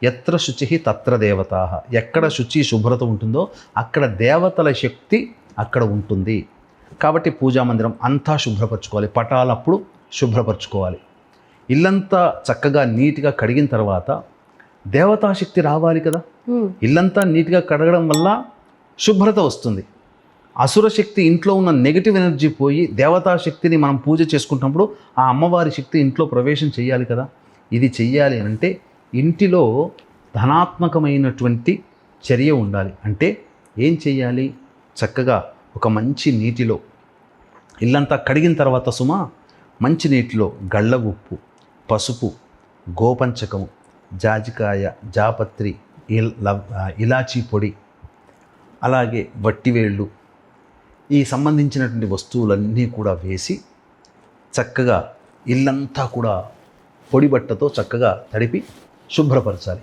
ఎత్ర శుచి తత్ర దేవతా, ఎక్కడ శుచి శుభ్రత ఉంటుందో అక్కడ దేవతల శక్తి అక్కడ ఉంటుంది. కాబట్టి పూజా మందిరం అంతా శుభ్రపరచుకోవాలి, పటాలప్పుడు శుభ్రపరచుకోవాలి. ఇల్లంతా చక్కగా నీట్గా కడిగిన తర్వాత దేవతాశక్తి రావాలి కదా. ఇల్లంతా నీట్గా కడగడం వల్ల శుభ్రత వస్తుంది. అసుర శక్తి, ఇంట్లో ఉన్న నెగిటివ్ ఎనర్జీ పోయి దేవతాశక్తిని మనం పూజ చేసుకుంటున్నప్పుడు ఆ అమ్మవారి శక్తి ఇంట్లో ప్రవేశం చేయాలి కదా. ఇది చెయ్యాలి అంటే ఇంటిలో ధనాత్మకమైనటువంటి చర్య ఉండాలి. అంటే ఏం చెయ్యాలి? చక్కగా ఒక మంచి నీటిలో ఇల్లంతా కడిగిన తర్వాత మంచి నీటిలో గళ్ళ ఉప్పు, పసుపు, గోపంచకము, జాజికాయ, జాపత్రి, ఇలాచీ పొడి, అలాగే వట్టివేళ్ళు, ఈ సంబంధించినటువంటి వస్తువులన్నీ కూడా వేసి చక్కగా ఇల్లంతా కూడా పొడి బట్టతో చక్కగా తడిపి శుభ్రపరచాలి.